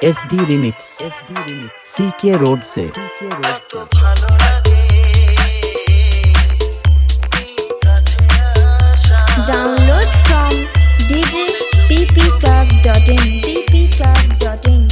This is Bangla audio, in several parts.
SD Remix CK रोड से Download from djppclub.in ppclub.in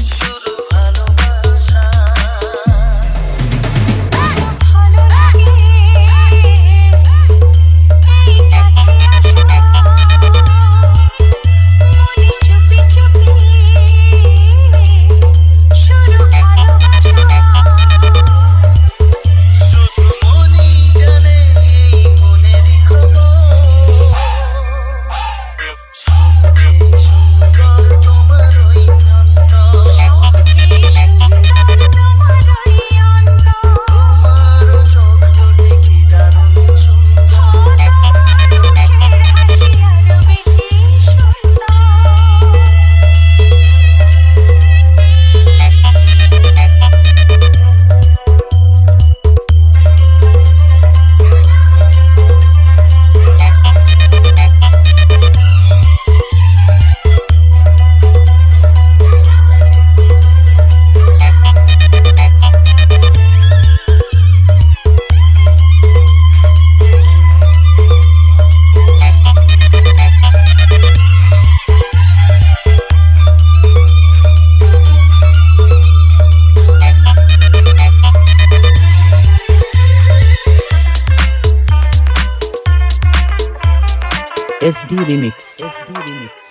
SD Remix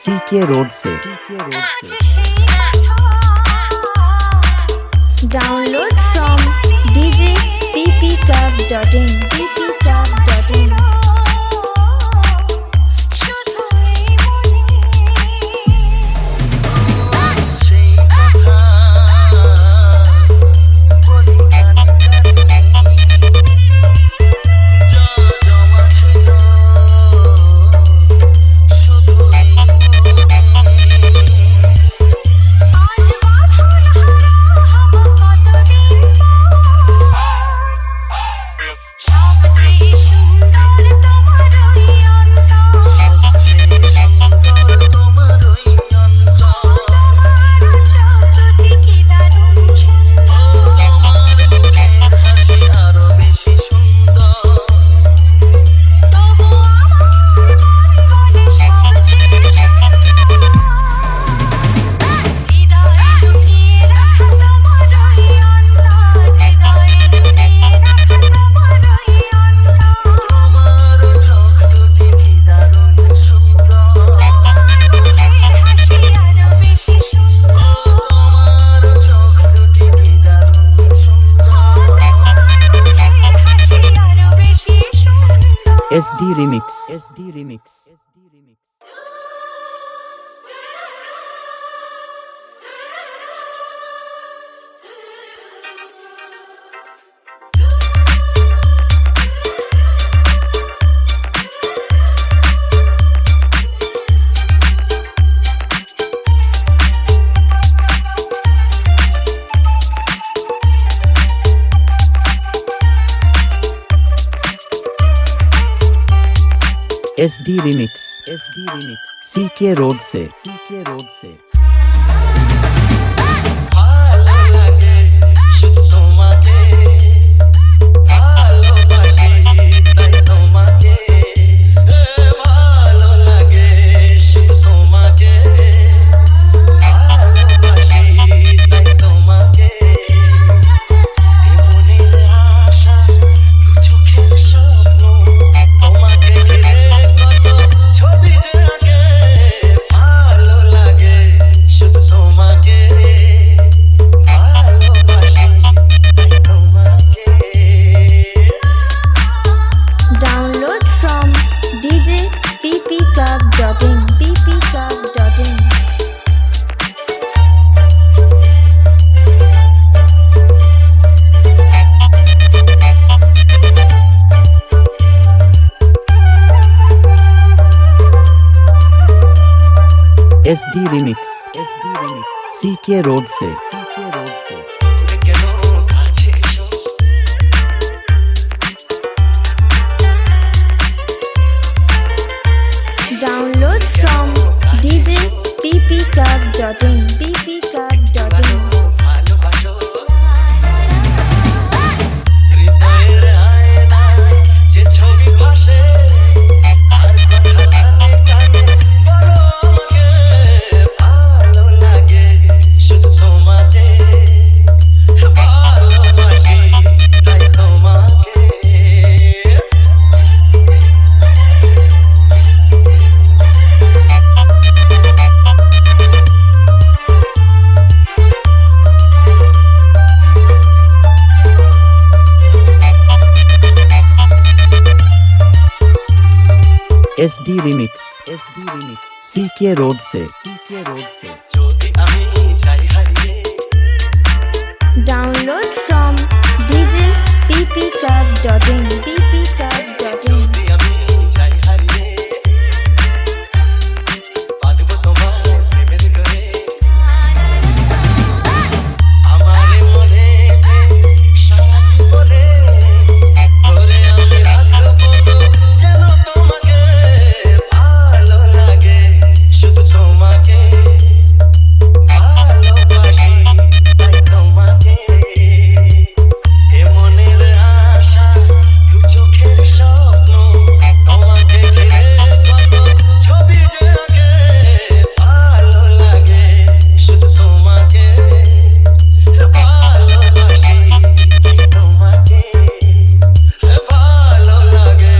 CK road से Download from djppclub.in ppclub.in SD Remix SD Remix CK road से Download from djppclub.in ppclub.in SD Remix CK road से Download from djppclub.in ppclub.in SD Remix, SD Remix, CK Road से, CK Road से। যদি আমি চাই হারিয়ে Download from djppclub.in. যদি আমি চাই হারিয়ে বাঁধবো তোমার প্রেমের করে আমার মনে সারা জীবনে ধরে আমি রাখবো যেন তোমাকে ভালো লাগে শুধু তোমাকে ভালোবাসি তাই তোমাকে এ মনের আশা দু চোখের স্বপ্ন তোমাকে ঘিরে কত ছবি যে আঁকে ভালো লাগে শুধু তোমাকে ভালোবাসি তোমাকে ভালো লাগে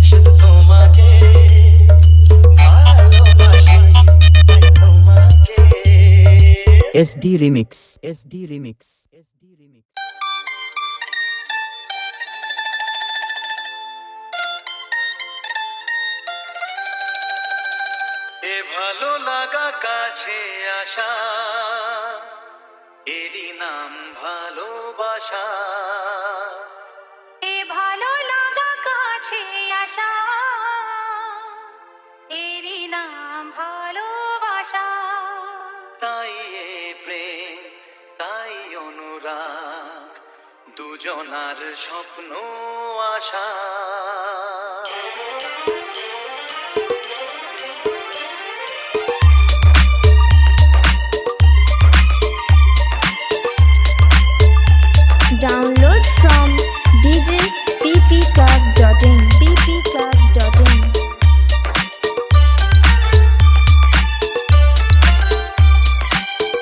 শুধু তোমাকে ভালোবাসি তোমাকে SD Remix, SD Remix, SD Remix। এ ভালো লাগা কাছে আসা এরই নাম ভালোবাসা এ ভালো লাগা কাছে আসা এরই নাম ভালোবাসা তাই এ প্রেম তাই অনুরাগ দুজনার স্বপ্ন আশা Download from djppclub.in. ppclub.in.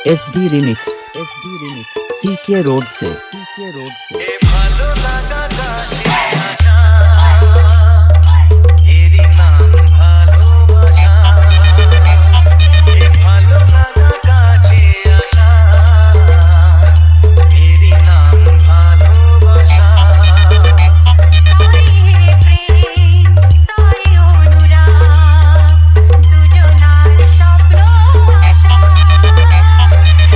SD Remix, SD Remix, CK Road से, CK Road से। এ ভালো লাগা কাছে আসা এরই নাম ভালোবাসা এ ভালো লাগা কাছে আসা এরই নাম ভালোবাসা তাই হে প্রেম তাই অনুরাগ দুজনার স্বপ্ন আশা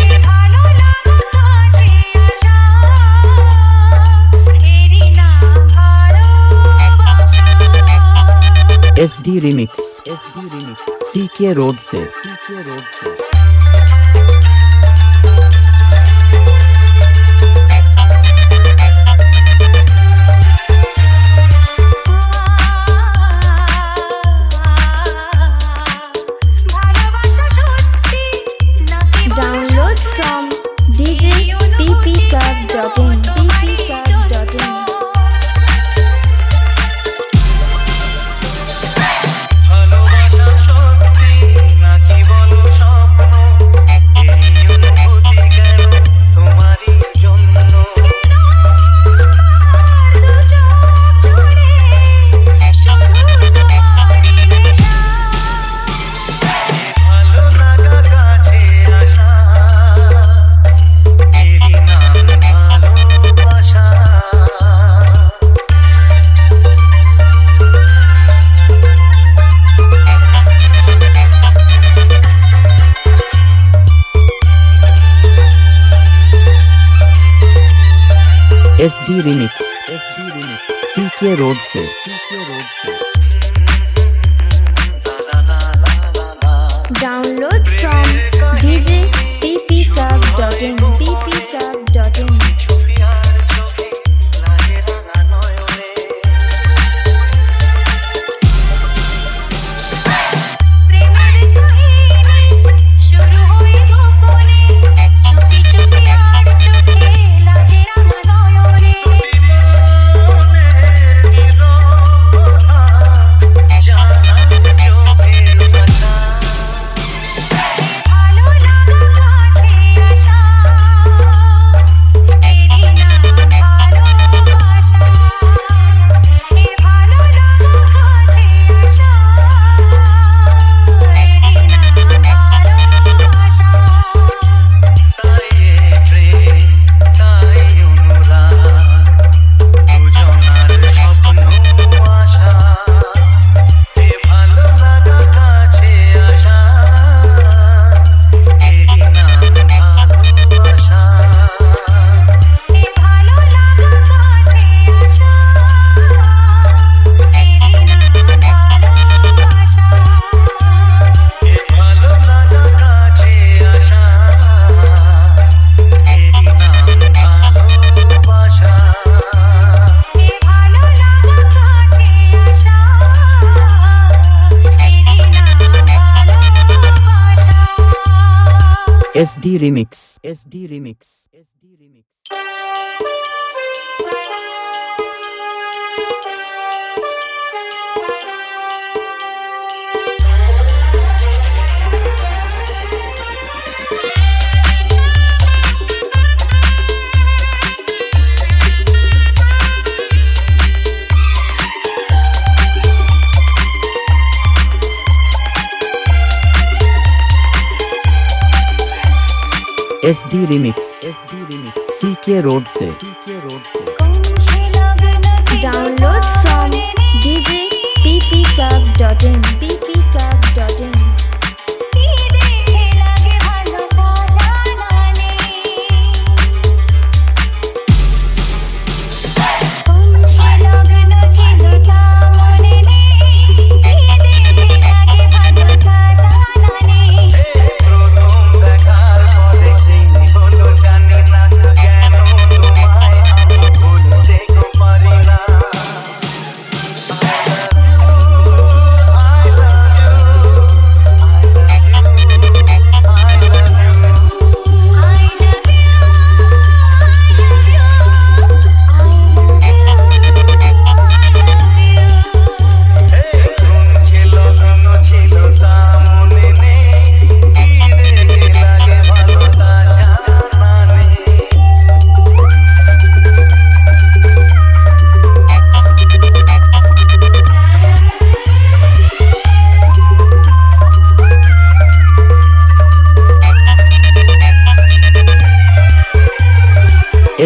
এ ভালো লাগা কাছে আসা এরই নাম ভালোবাসা SD Remix, SD Remix, CK Road से, CK Road से। ভালোবাসা সত্যি নাকি Download from djppclub.in. ppclub.in. ভালোবাসা সত্যি নাকি বলো স্বপ্ন এই অনুভূতি কেন তোমারই জন্য দু চোখ জুড়ে শুধু তোমারই নেশা ভালো লাগা কাছে আসা এরই নাম ভালোবাসা SD Remix, SD Remix, CK Road से, CK Road से। Download from djppclub.in. ppclub.in. ছবি আর চোখে লাগে রাঙা নয়নে প্রেমের কাহিনী শুরু হয়ে গোপনে চুপি চুপি আর চোখে লাজে রাঙা নয়নে বিমানের নীরবতা SD Remix. SD Remix. SD Remix. SD Remix. SD Remix. CK Road से. CK Road से. Download from djppclub.in. ppclub.in.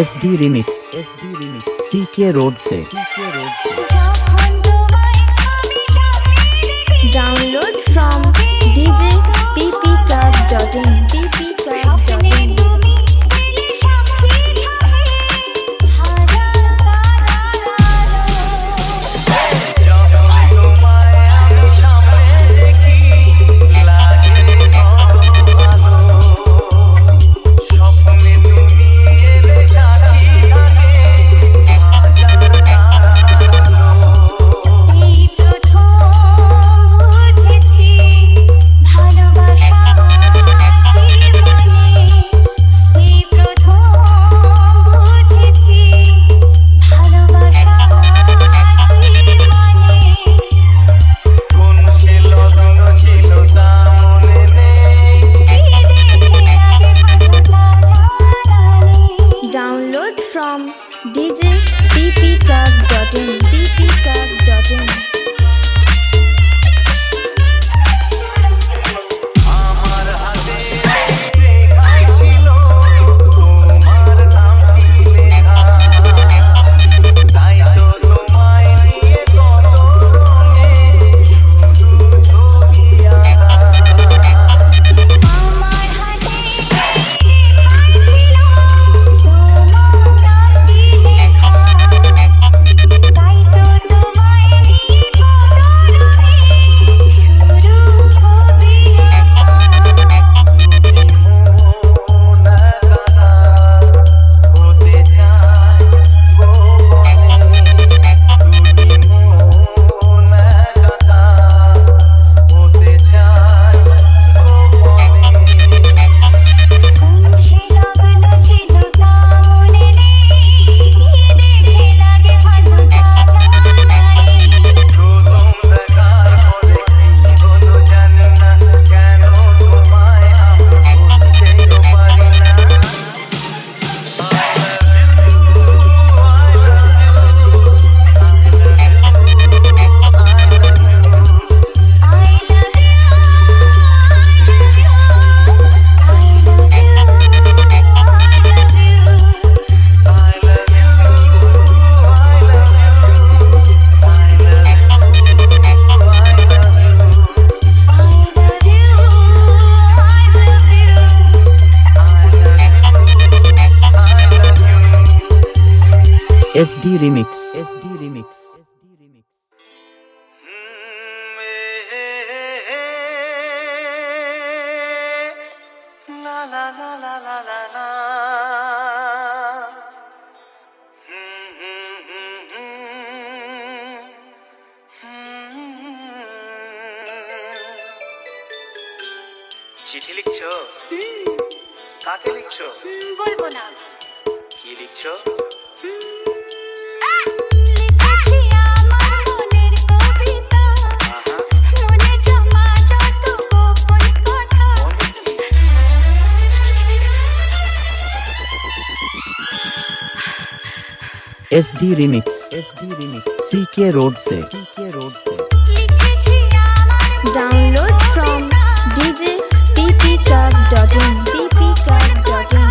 SD Remix. SD Remix. CK Road से. CK Road से. Download from djppclub.in. ppclub.in. Download from djppclub.in. ppclub.in. আমার হাতে লেখাই ছিল তোমার নামটি লেখা, তাই তো তোমায় নিয়ে কত রঙে শুধু ছবি আঁকা। আমার হাতে লেখাই ছিল তোমার নামটি লেখা, তাই তো তোমায় নিয়ে কত রঙে শুধু ছবি আঁকা। হতে চায় গোপনে, তুমি মন একা হতে চায় গোপনে। কোন সে লগ্ন ছিল তা মনে নেই, দেখে লাগে ভালো তা জানা নেই। প্রথম দেখার পরে কি হলো জানি না, কেন তোমায় আমি বলতেও পারি না। SD Remix. SD Remix. SD Remix. La la la la la la la. চিঠি লিখছো? কাকে লিখছো? বলবো না। কি লিখছো? লিখেছি আমার মনের কবিতা, মনে জমা যত গোপন কথা। SD Remix CK Road से লিখেছি আমার Download from djppclub.in ppclub.in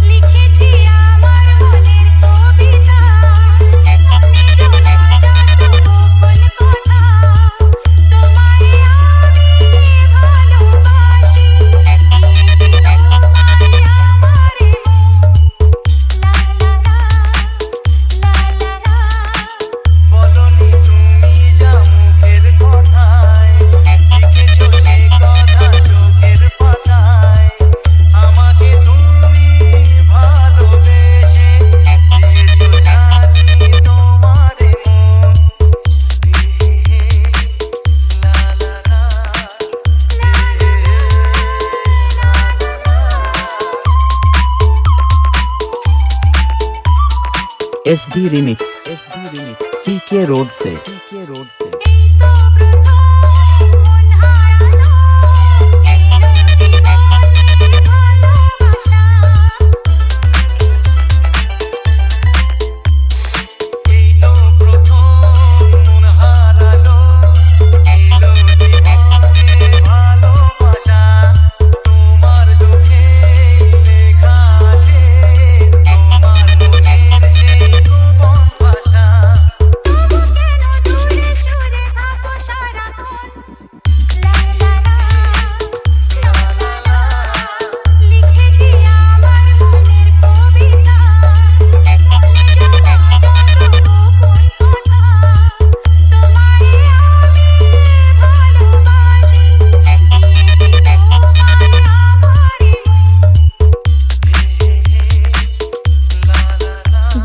লিখেছি আমার মনের কবিতা, মনে জমা যত গোপন কথা। তোমায় আমি ভালোবাসি, দিয়েছি তোমায় আমার মন। লা লা লা, লা লা লা। বলনি তুমি যা মুখের কথায়, লিখেছো সে কথা চোখের পাতায়। আমাকে তুমি ভালোবেসে দিয়েছো জানি তোমারে মন। লা লা লা, SD Remix CK Road से এই তো প্রথম মন হারানো, এলো জীবনে ভালোবাসা। এই তো প্রথম মন হারালো, এলো জীবনে ভালোবাসা। তোমার চোখে লেখা আছে তোমার মনের সেই গোপন ভাষা। তবু কেন দূরে সরে থাকো সারাক্ষণ? লা লা লা, লা লা লা। লিখেছি আমার মনের কবিতা, মনে জমা যত গোপন কথা। তোমায় আমি ভালোবাসি, দিয়েছি তোমায় আমার মন।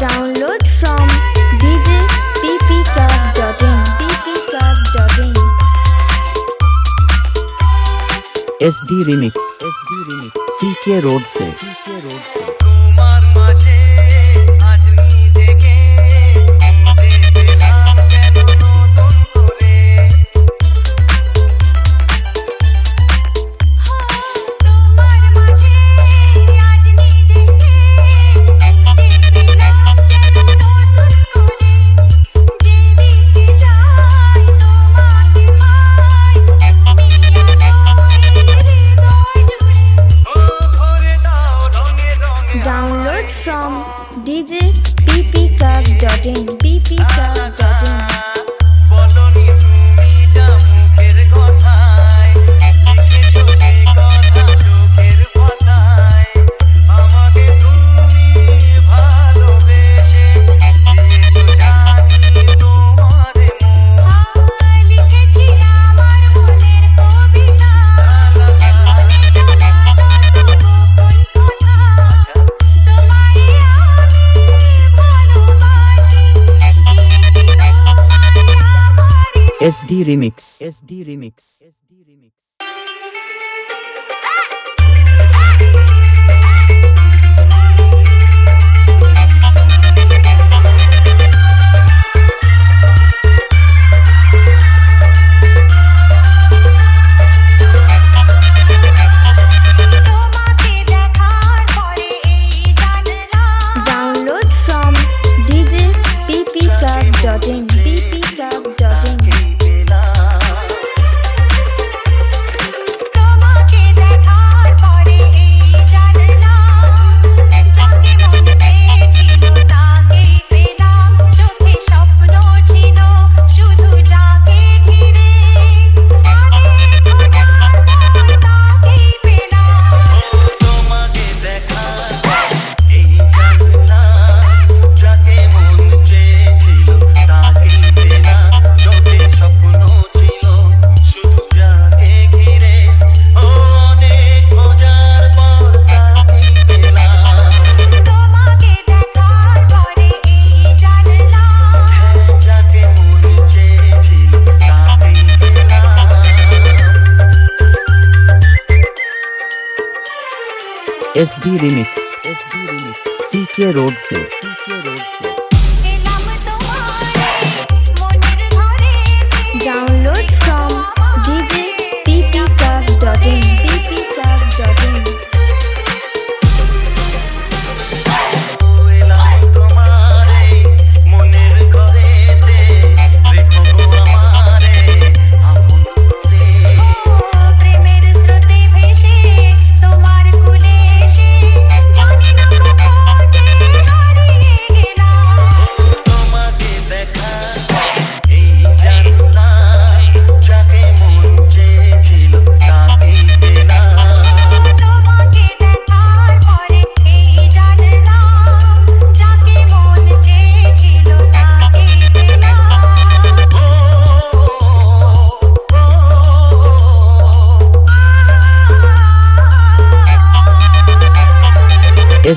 Download from djppclub.in ppclub.in SD Remix CK Road से তোমার মাঝে আজ নিজেকে খুঁজে পেলাম কেন নতুন করে। তোমার মাঝে আজ নিজেকে খুঁজে পেলাম যেন নতুন করে। যেদিকে যাই তোমাকে পাই, তুমি আছো এই হৃদয় জুড়ে। ও ভরে দাও রঙে রঙে Download from djppclub.in ppclub.in বলনি তুমি যা মুখের কথায়, লিখেছো সে কথা চোখের পাতায়। আমাকে তুমি ভালোবেসে দিয়েছো জানি তোমারে মন। লিখেছি আমার মনের কবিতা, মনে জমা যত গোপন কথা। তোমায় আমি ভালোবাসি, দিয়েছি তোমায় আমার SD Remix তোমাকে দেখার পরে এই জানলাম, Download from djppclub.in ppclub.in SD Remix CK Road से এলাম তোমারে মনের ঘরে Download from djppclub.in ppclub.in এলাম তোমারে মনের ঘরেতে রেখো গো আমারে আপন করে প্রেমের স্রোতে ভেসে তোমার কুলে এসে জানি না কোথায় হারিয়ে গেলাম তোমাকে দেখা এই জানলাম যাকে মন চেয়েছিল তাকেই পেলাম তোমাকে দেখার পরে এই জানলাম যাকে মন চেয়েছিল তাকেই পেলাম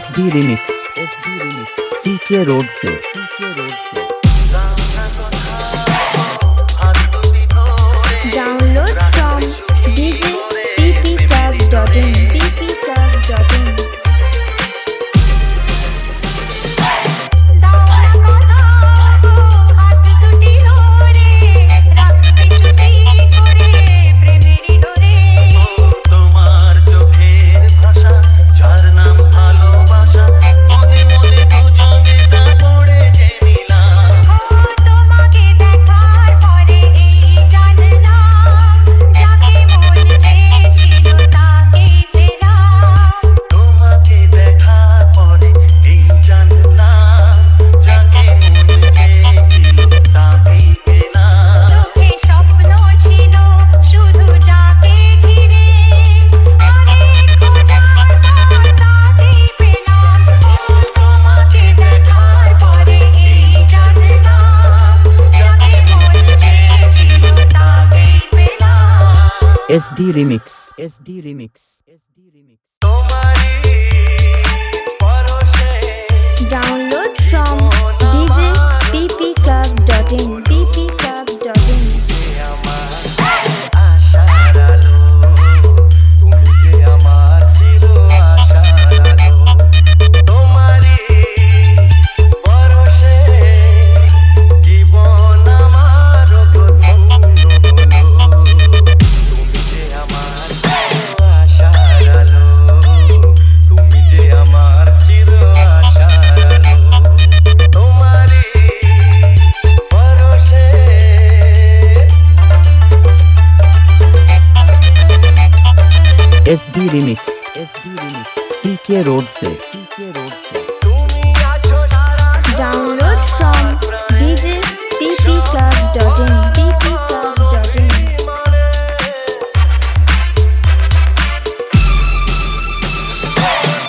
SD Remix CK Road से Download from djppclub.in ppclub.in দাওয়া কথা হাত দুটি ধরে রাখতে চুপি করে প্রেমেরই ডোরে তোমার চোখের ভাষা যার নাম ভালোবাসা মনে মনে দুজনে তা পড়েছে নিলাম তোমাকে দেখার পরে এই জানলাম যাকে মন চেয়েছিল তাকেই পেলাম তোমাকে দেখার পরে এই জানলাম যাকে মন চেয়েছিল তাকেই পেলাম চোখে স্বপ্ন ছিল শুধু যাকে ঘিরে অনেক খোঁজার পর তাকেই পেলাম তোমাকে দেখার পরে এই জানলাম যাকে মন চেয়েছিল তাকেই পেলাম SD Remix তোমারই পরশে Download from djppclub.in ppclub.in আমার আশার আলো তুমি যে আমার চির আশার আলো তোমারই পরশে জীবন আমার ধন্য হলো তুমি যে আমার চির আশার আলো তুমি যে আমার চির আশার আলো তোমারই পরশে SD Remix CK Road से তুমি আছো সারা Download from djppclub.in ppclub.in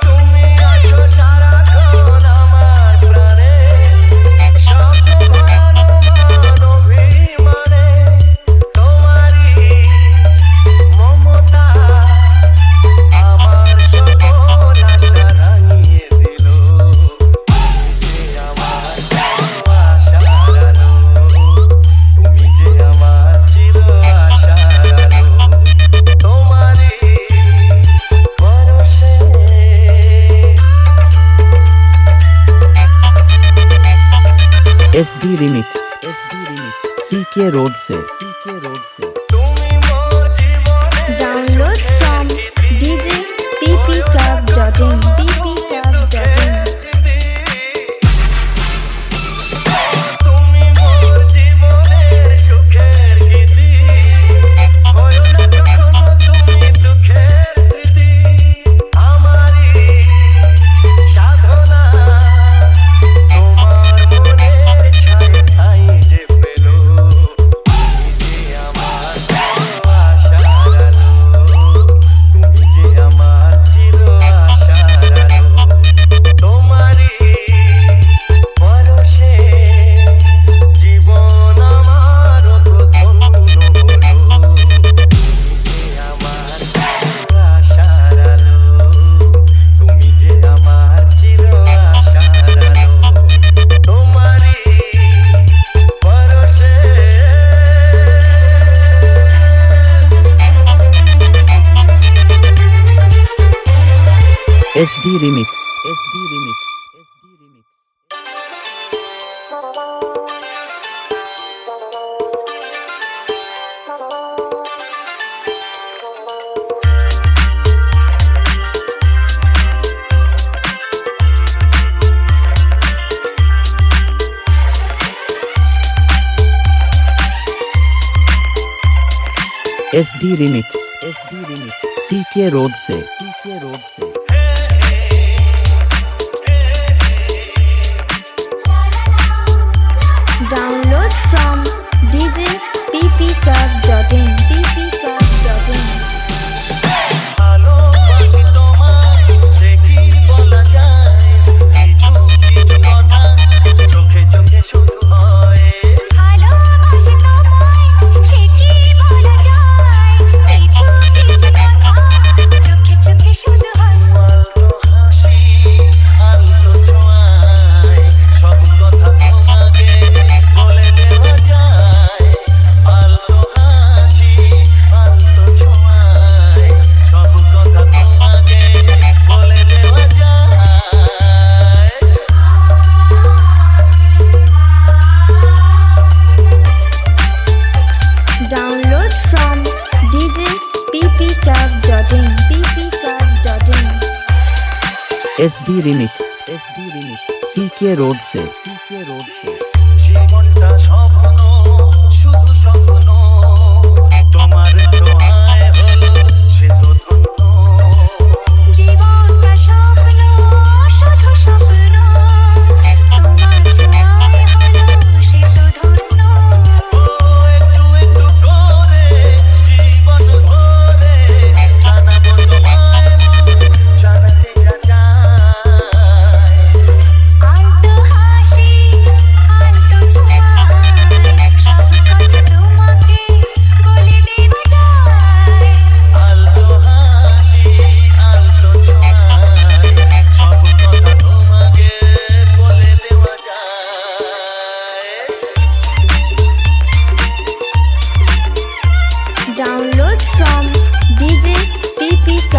তুমি আছো সারাক্ষণ আমার প্রাণে স্বপ্ন ভরানো মানবিমানে তোমারই মমতা আমার সকল আশা রাঙিয়ে দিল তুমি যে আমার আশার আলো তুমি যে আমার চির আশার আলো তোমারই পরশে SD Remix CK Road से তুমি মোর জীবনে Download from djppclub.in ppclub.in তুমি মোর জীবনের সুখের গীতি হয়ো না কখনো তুমি দুঃখের স্মৃতি আমারই সাধনা তোমার মনের ছাই ছাই যে পেল তুমি যে আমার SD Remix. SD Remix. SD Remix. SD Remix. SD Remix. CK Road से. CK Road से. Download from djppclub.in. ppclub.in. ভালোবাসি তোমায় সে কি বলা যায় কিছু কিছু কথা চোখে চোখে শুধু হয় ভালোবাসি তোমায় সে কি বলা যায় কিছু কিছু কথা চোখে চোখে শুধু হয় আলতো হাসি আলতো ছোঁয়ায় সব কথা তোমাকে বলে দেওয়া যায় আলতো হাসি আলতো ছোঁয়ায় সব কথা তোমাকে বলে দেওয়া যায় Download from djppclub.in. ppclub.in. SD Remix. SD Remix. CK Road से. CK Road से. জীবনটা স্বপ্ন শুধু স্বপ্ন তোমার দোহায় হলো সে তো ধন্য জীবনটা স্বপ্ন শুধু স্বপ্ন তোমার ছোঁয়ায় হলো সে তো ধন্য ও একটু একটু করে জীবন ভরে জানাবো তোমায় মন জানাতে যা চায় আলতো হাসি আলতো ছোঁয়ায় সব কথা তোমাকে বলে দেওয়া যায় আলতো হাসি আলতো ছোঁয়ায় সব কথা তোমাকে বলে দেওয়া যায় Download from djppclub.in.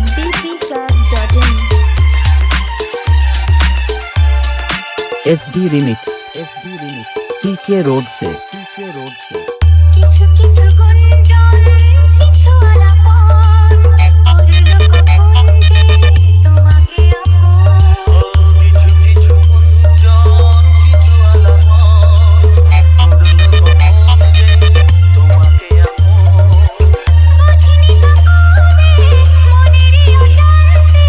ppclub.in. SD Remix. SD Remix. CK Road से. CK Road से. কিছু কিছু গুঞ্জন কিছু আলাপন করলো কখন যে তোমাকে আপন ও কিছু কিছু গুঞ্জন কিছু আলাপন করলো কখন যে তোমাকে আপন বুঝিনি তো কবে মনেরই অজান্তে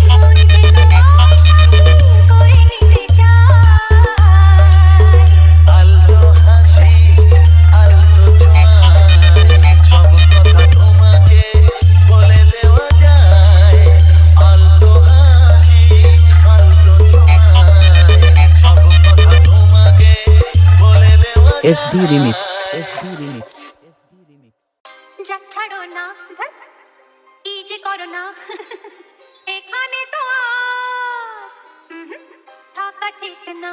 মন যে তোমায় সাথী করে নিতে চায় আলতো হাসি আলতো ছোঁয়ায় সব কথা তোমাকে বলে দেওয়া যায় আলতো হাসি আলতো ছোঁয়ায় সব কথা তোমাকে বলে দেওয়া SD Remix. SD Remix. SD Remix. যা ছাড়ো না ধ্যাৎ, কি যে করো না এখানে তো আর থাকা ঠিক না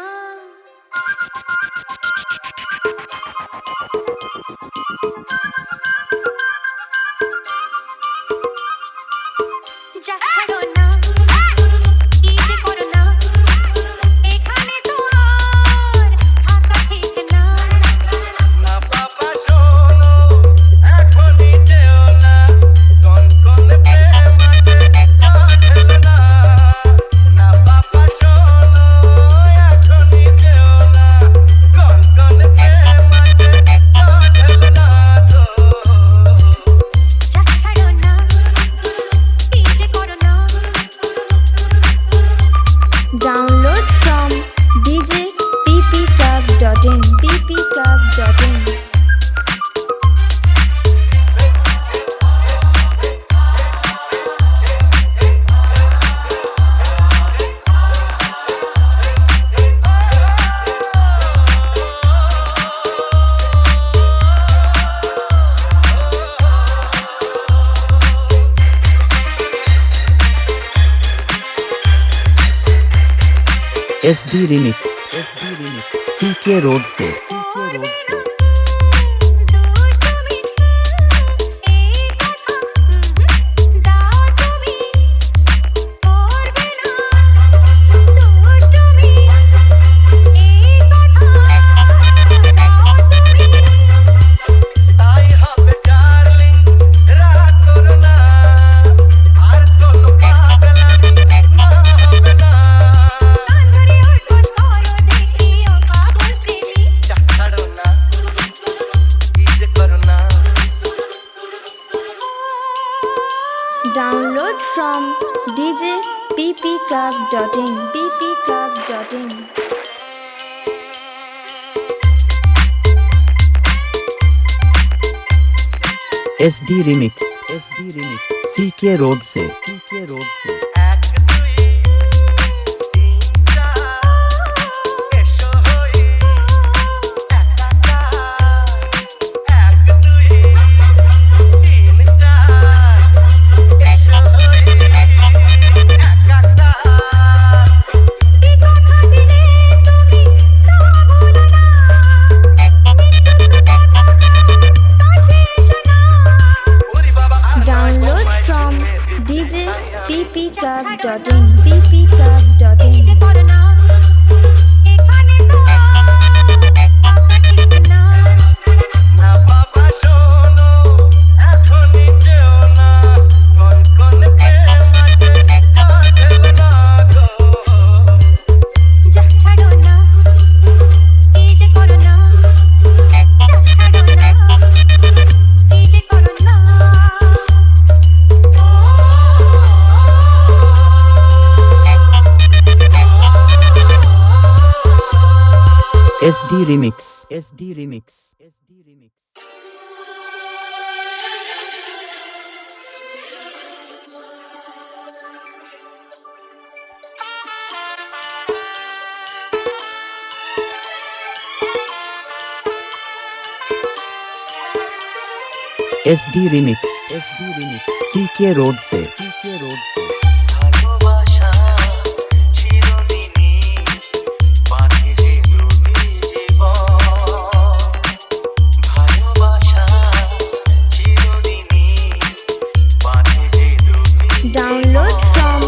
যা ছাড়ো না কি যে করো না এখানে তো আর থাকা ঠিক না না বাবা শোনো এখনই যেও না কনকনে প্রেম আছে ঢেলো না না বাবা শোনো এখনই যেও না কনকনে প্রেম আছে ঢেলো না তো যা ছাড়ো না কি যে করো না Download from djppclub.in. ppclub.in. SD Remix. SD Remix. CK Road से. CK Road से. দূর তুমি এই কথা দাও তুমি Download from djppclub.in. ppclub.in. SD Remix CK Road से এক দুই তিন চার এসো হই একাকার এক দুই তিন চার এসো হই একাকার এই কথা দিলে তুমি তা ভুলো না কাছে এসো না ওরে বাবা Download from djppclub.in. এই ppclub.in. যে করো না এখানে তো টাকা ঠিক না না বাবা শোনো এখনই যেও না কোন কোন প্রেম আছে জানেন না গো যা ছাড়ো না এই যে করো না যা ছাড়ো না এই যে করো না SD Remix CK Road से ভালোবাসা চিরদিনই বাঁধে যে দুটি জীবন ভালোবাসা চিরদিনই বাঁধে যে দুটি Download from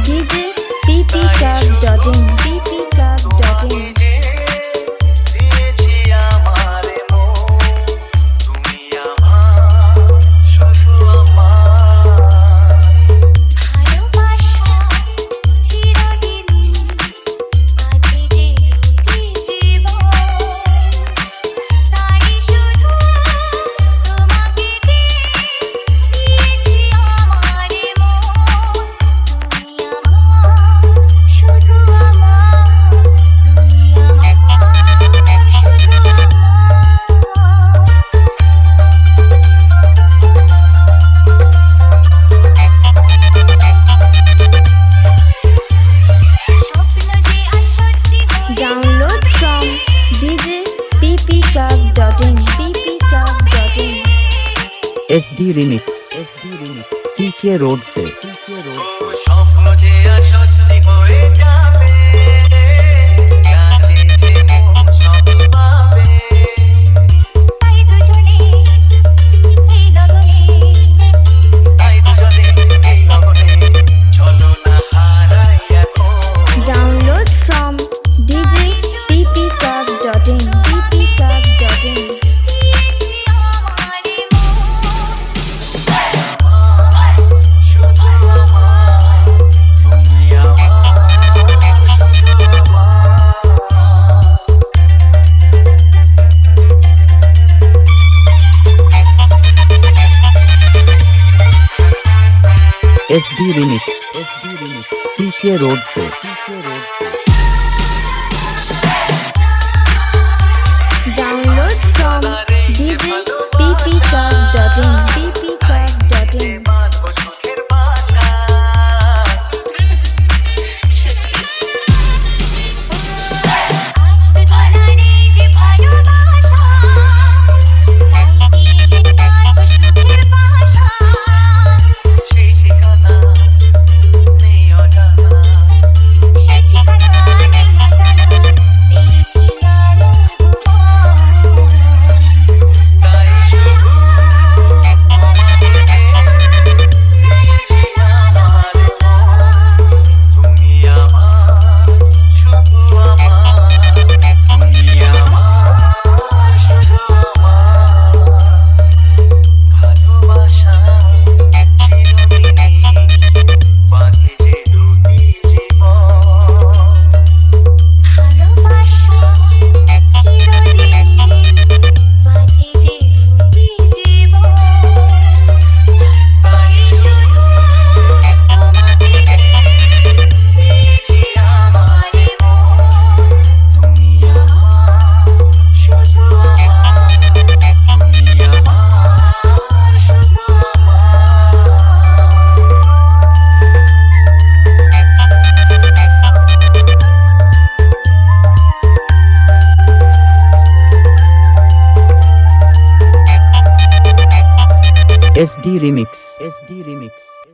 djppclub.in. ppclub.in. যে দিয়েছি আমারে মন তুমি আমার শুধু আমার ভালোবাসা চিরদিনই বাঁধে যে দুটি জীবন তাই শুধু তোমাকে দিয়েছি আমারে মন তুমি আমার শুধু আমার তুমি আমার শুধু স্বপ্ন যে আর সত্যি হয়ে Download from djppclub.in. ppclub.in. SD Remix CK Road से স্বপ্ন যে আর সত্যি হয়ে যাবে কাছে যে মন সব পাবে তাই দুজনে এই লগনে তাই দুজনে এই লগনে চলো না হারাই এখন Download from djppclub.in. ppclub.in. দিয়েছি আমারে মন শুধু আমার তুমি আমার শুধু আমার SD Remix CK Road से Download from djppclub.in. ppclub.in. বাঁধবো সুখের বাসা আজ তো তোলারে যে ভালোবাসা তাই দিয়ে যে কাটবো সুখের বাসা সেই ঠিকানা নেই অজানা সে ঠিকানা SD Remix. SD Remix.